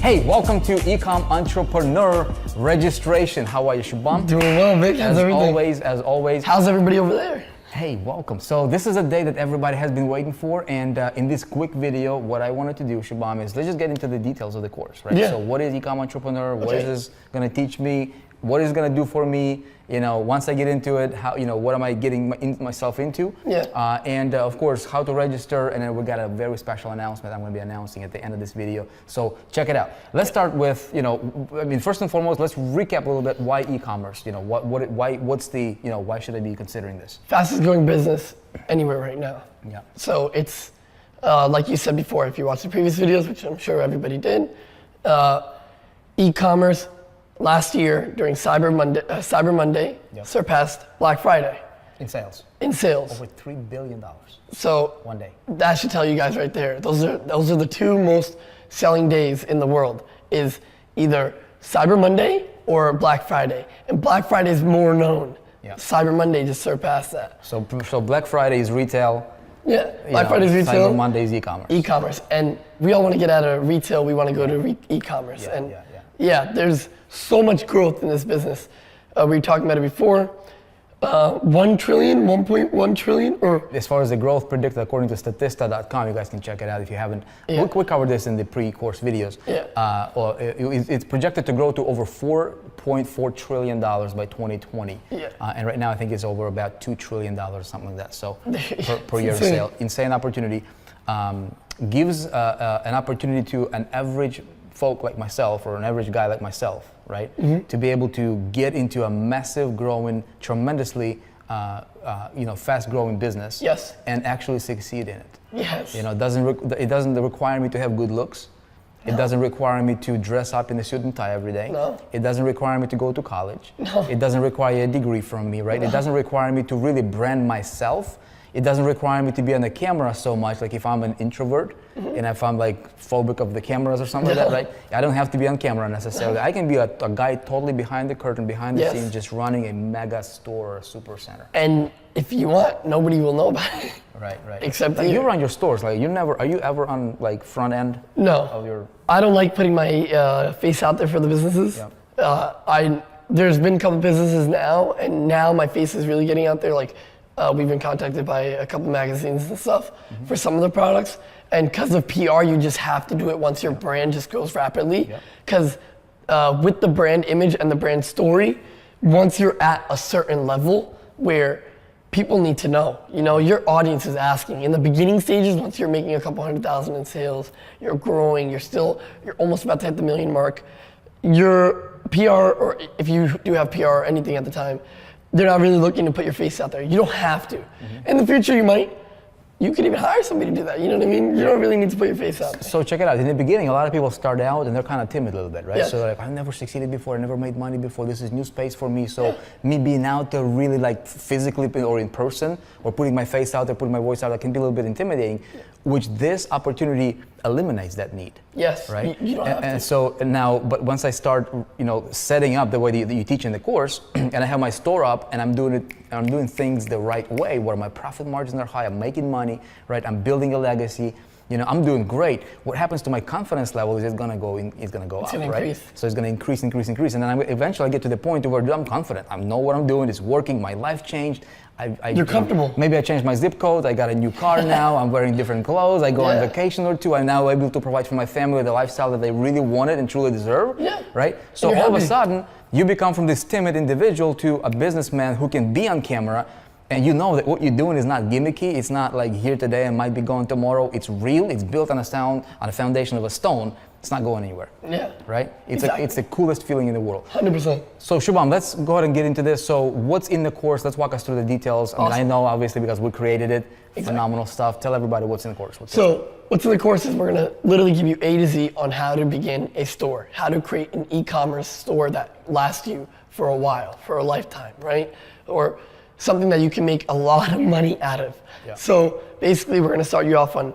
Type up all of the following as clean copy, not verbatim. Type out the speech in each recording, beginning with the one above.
Hey, welcome to Ecom Entrepreneur Registration. How are you, Shubham? Doing well, Vic. How's everything? As always. How's everybody over there? Hey, welcome. So this is a day that everybody has been waiting for, and in this quick video, what I wanted to do, Shubham, is let's just get into the details of the course, right? Yeah. So what is Ecom Entrepreneur? What is this going to teach me? What is it going to do for me? You know, once I get into it, how, you know, what am I getting myself into? Yeah. And of course, how to register. And then we got a very special announcement I'm going to be announcing at the end of this video. So check it out. Let's start with, you know, I mean, first and foremost, let's recap a little bit why e-commerce. You know, what's the, you know, why should I be considering this? Fastest growing business anywhere right now. Yeah. So it's like you said before, if you watched the previous videos, which I'm sure everybody did, e-commerce last year during Cyber Monday Yep. surpassed Black Friday In sales. in sales. Over $3 billion. So One day. that should tell you guys right there. Those are the two most selling days in the world, is either Cyber Monday or Black Friday. And Black Friday is more known. Yeah. Cyber Monday just surpassed that. So Black Friday is retail. Yeah, Black Friday is retail. Cyber Monday is e-commerce. E-commerce, and we all want to get out of retail. We want to go to e-commerce, Yeah, and yeah. there's so much growth in this business. We were talking about it before. 1 trillion, 1.1 trillion, or As far as the growth predicted according to Statista.com, you guys can check it out if you haven't. Yeah. We covered this in the pre-course videos. Yeah. It's projected to grow to over $4.4 trillion by 2020. Yeah. And right now I think it's over about $2 trillion, something like that. So per year insane. sale. Insane opportunity. Gives an opportunity to an average folk like myself or an average guy like myself, right? Mm-hmm. To be able to get into a massive growing, tremendously fast growing business. Yes. And actually succeed in it. yes, You know, it doesn't require me to have good looks. It doesn't require me to dress up in a suit and tie every day. No. It doesn't require me to go to college. No. It doesn't require a degree from me, right? No. It doesn't require me to really brand myself. It doesn't require me to be on the camera so much, like if I'm an introvert and if I'm like phobic of the cameras or something like that, right? I don't have to be on camera necessarily. I can be a guy totally behind the curtain, behind the Yes. scenes, just running a mega store or super center. and if you want, nobody will know about it. Right. Except like you. you run your stores, like are you ever on like front end No, of your? I don't like putting my face out there for the businesses. Yeah. There's been a couple businesses now, and now my face is really getting out there. Like we've been contacted by a couple magazines and stuff for some of the products, and because of PR, you just have to do it once your brand just grows rapidly. Because with the brand image and the brand story, once you're at a certain level where people need to know, you know, your audience is asking. In the beginning stages, once you're making a couple 100,000 in sales, you're growing, you're almost about to hit the million mark. Your PR, or if you do have PR or anything at the time, they're not really looking to put your face out there. You don't have to. In the future, you could even hire somebody to do that. You know what I mean? You don't really need to put your face out there. So check it out. In the beginning, a lot of people start out and they're kind of timid a little bit, right? Yeah. So they're like, I never succeeded before. I never made money before. This is new space for me. So me being out there really like physically or in person or putting my face out there, putting my voice out there can be a little bit intimidating, which this opportunity eliminates that need. Yes, Right? you don't have to. And so now, but once I start, you know, setting up the way that you teach in the course, and I have my store up, and I'm doing things the right way, where my profit margins are high, I'm making money, right? I'm building a legacy. You know, I'm doing great. What happens to my confidence level is it's gonna go up, gonna right? increase. So it's gonna increase, and then eventually I get to the point where I'm confident. I know what I'm doing. It's working. My life changed. You're comfortable. Maybe I changed my zip code. I got a new car now. I'm wearing different clothes. I go on vacation or two. I'm now able to provide for my family the lifestyle that they really wanted and truly deserve. Yeah. Right? So You're all of a happy. sudden, you become from this timid individual to a businessman who can be on camera. And you know that what you're doing is not gimmicky. It's not like here today and might be gone tomorrow. It's real. It's built on a foundation of a stone. It's not going anywhere. Yeah. Right? Exactly. It's the coolest feeling in the world. 100%. So Shubham, let's go ahead and get into this. So what's in the course? Let's walk us through the details. I mean, I know obviously because we created it. Phenomenal stuff. Tell everybody what's in the course. What's Yeah. So basically we're gonna start you off on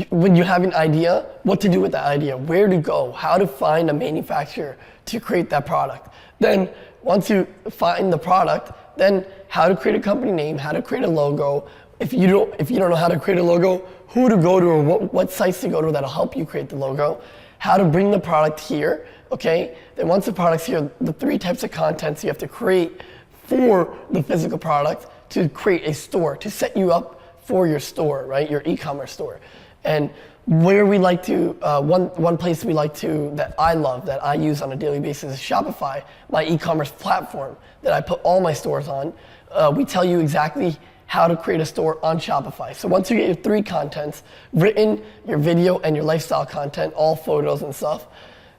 when you have an idea, what to do with that idea, where to go, how to find a manufacturer to create that product. Then once you find the product, then how to create a company name, how to create a logo. If you don't know how to create a logo, who to go to or what sites to go to that'll help you create the logo. how to bring the product here, okay? Then once the product's here, the 3 types of contents you have to create for the physical product to create a store, to set you up for your store, right? Your e-commerce store. And where we like to, one place we like to, that I love, that I use on a daily basis is Shopify, my e-commerce platform that I put all my stores on. We tell you exactly how to create a store on Shopify. So once you get your 3 contents, written, your video, and your lifestyle content, all photos and stuff,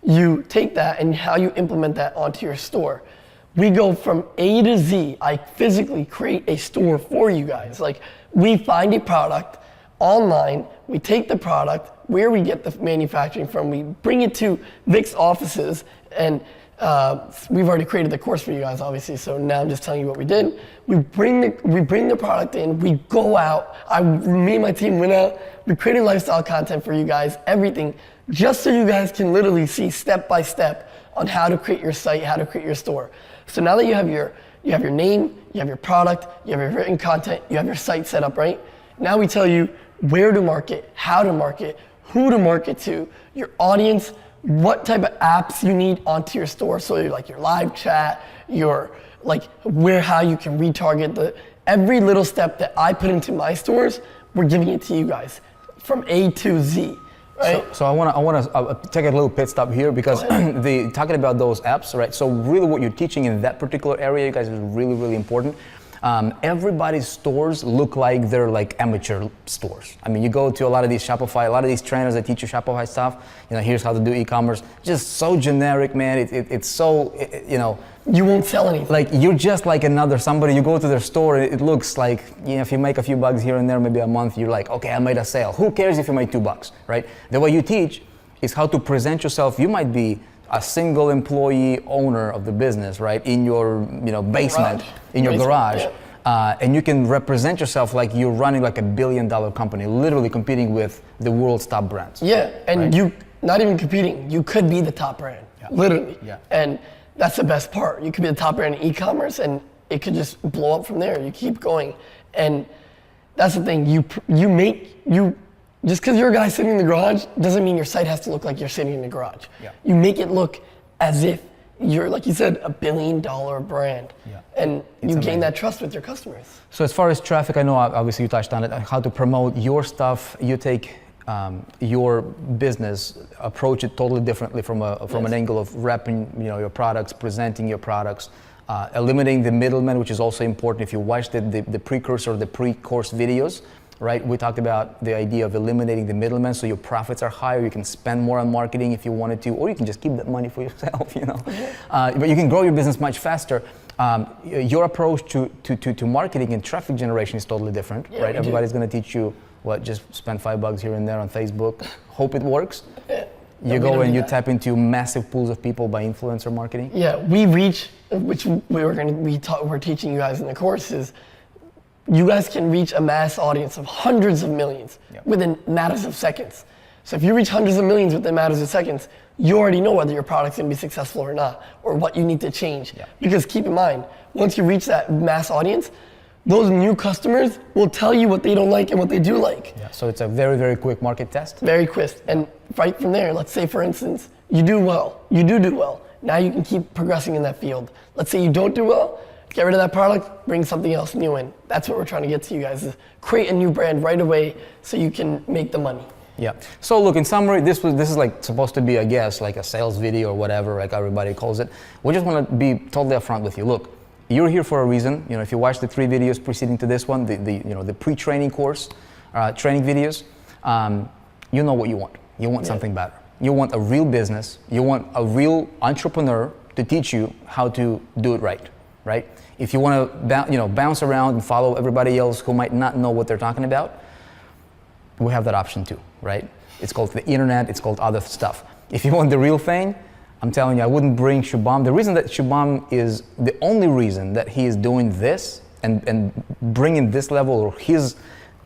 you take that and how you implement that onto your store. We go from A to Z. I physically create a store for you guys. Like, we find a product online, we take the product, where we get the manufacturing from, we bring it to Vic's offices, and we've already created the course for you guys, obviously, so now I'm just telling you what we did. We bring the product in, we go out, me and my team went out, we created lifestyle content for you guys, everything, just so you guys can literally see step by step on how to create your site, how to create your store. So now that you have your name, you have your product, you have your written content, you have your site set up, right? Now we tell you where to market, how to market, who to market to, your audience, what type of apps you need onto your store. So like your live chat, your like how you can retarget every little step that I put into my stores, we're giving it to you guys from A to Z. Right? So I want to take a little pit stop here because talking about those apps, right? So really what you're teaching in that particular area, you guys, is really, really important. Everybody's stores look like they're like amateur stores. I mean, you go to a lot of these Shopify, a lot of these trainers that teach you Shopify stuff, here's how to do e-commerce, just so generic, man. It's so, You won't sell anything. Like, you're just like another somebody. You go to their store, it looks like, if you make a few bucks here and there, maybe a month, you're like, okay, I made a sale. Who cares if you made $2, right? The way you teach is how to present yourself. You might be a single employee owner of the business, right? In your, basement, in your garage. Yeah. And you can represent yourself like you're running like $1 billion company, literally competing with the world's top brands. Yeah, and right? You, not even competing, you could be the top brand, literally. Yeah. And that's the best part. You could be the top brand in e-commerce and it could just blow up from there. You keep going. And that's the thing, just because you're a guy sitting in the garage doesn't mean your site has to look like you're sitting in the garage. Yeah. You make it look as if you're, like you said, $1 billion brand. Yeah. And you gain that trust with your customers. So as far as traffic, I know obviously you touched on it, how to promote your stuff. You take your business, approach it totally differently from an angle of repping your products, presenting your products, eliminating the middleman, which is also important. If you watch the precursor, the pre-course videos, right? We talked about the idea of eliminating the middleman, so your profits are higher. You can spend more on marketing if you wanted to, or you can just keep that money for yourself, But you can grow your business much faster. Your approach to marketing and traffic generation is totally different, right? Everybody's going to teach you just spend $5 here and there on Facebook. Hope it works. You go and you tap into massive pools of people by influencer marketing. Yeah, we reach, which we're teaching you guys in the course is, you guys can reach a mass audience of hundreds of millions within matters of seconds. So if you reach hundreds of millions within matters of seconds, you already know whether your product's gonna be successful or not, or what you need to change. Yeah. Because keep in mind, once you reach that mass audience, those new customers will tell you what they don't like and what they do like. Yeah. So it's a very, very quick market test. Very quick. And right from there, let's say for instance, you do well. You do well. Now you can keep progressing in that field. Let's say you don't do well, get rid of that product, bring something else new in. That's what we're trying to get to you guys, is create a new brand right away so you can make the money. Yeah. So look, in summary, this is like supposed to be, I guess, like a sales video or whatever, like everybody calls it. We just want to be totally upfront with you. Look, you're here for a reason. If you watch the 3 videos preceding to this one, the pre-training course, training videos, you know what you want. You want something better. You want a real business. You want a real entrepreneur to teach you how to do it right. Right? If you want to bounce around and follow everybody else who might not know what they're talking about, we have that option too, right? It's called the internet, it's called other stuff. If you want the real thing, I'm telling you, I wouldn't bring Shubham. The reason that Shubham is the only reason that he is doing this and bringing this level or his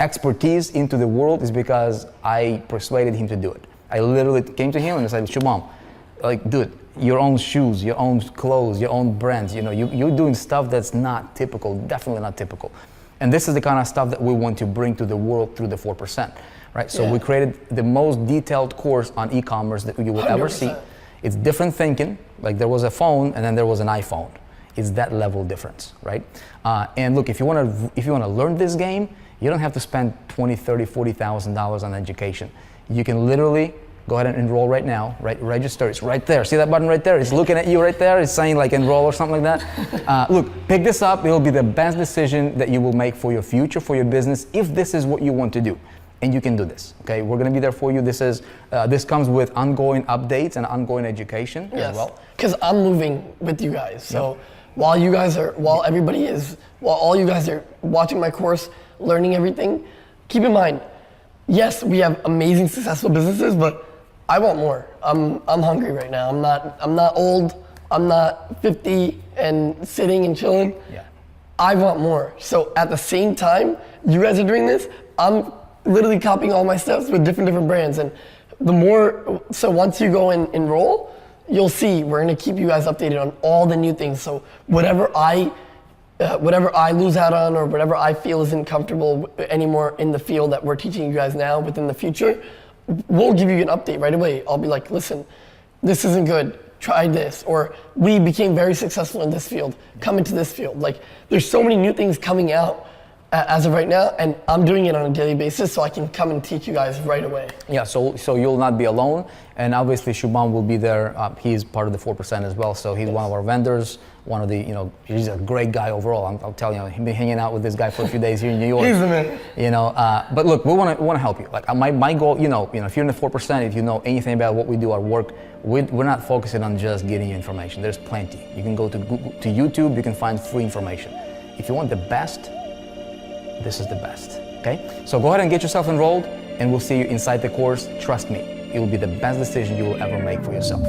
expertise into the world is because I persuaded him to do it. I literally came to him and I said, Shubham, like, dude, your own shoes, your own clothes, your own brands, you're doing stuff that's not typical, definitely not typical. And this is the kind of stuff that we want to bring to the world through the 4%, right? So Yeah. we created the most detailed course on e-commerce that you will ever see. 100%. It's different thinking, like there was a phone and then there was an iPhone. It's that level difference, right? And look, if you want to learn this game, you don't have to spend $20, $30, $40,000 on education. You can literally go ahead and enroll right now, right? Register, it's right there. See that button right there? It's looking at you right there. It's saying like enroll or something like that. Look, pick this up. It'll be the best decision that you will make for your future, for your business, if this is what you want to do. And you can do this, okay? We're gonna be there for you. This comes with ongoing updates and ongoing education as well. Because I'm moving with you guys. So while all you guys are watching my course, learning everything, keep in mind, yes, we have amazing, successful businesses, but I want more. I'm hungry right now. I'm not old. I'm not 50 and sitting and chilling. Yeah. I want more. So at the same time, you guys are doing this, I'm literally copying all my steps with different brands. And so once you go and enroll, you'll see we're gonna keep you guys updated on all the new things. So whatever I lose out on or whatever I feel isn't comfortable anymore in the field that we're teaching you guys now within the future, we'll give you an update right away. I'll be like, listen, this isn't good, try this. Or we became very successful in this field, come into this field. Like there's so many new things coming out as of right now, and I'm doing it on a daily basis so I can come and teach you guys right away. Yeah, so you'll not be alone, and obviously Shubham will be there. He's part of the 4% as well, so he's one of our vendors, one of the, he's a great guy overall. I'll tell you, I've been hanging out with this guy for a few days here in New York. He's the man. But look, we want to help you. Like my goal, if you're in the 4%, if you know anything about what we do, our work, we're not focusing on just getting you information. There's plenty. You can go to Google, to YouTube, you can find free information. If you want the best, this is the best, okay? So go ahead and get yourself enrolled, and we'll see you inside the course. Trust me, it will be the best decision you will ever make for yourself.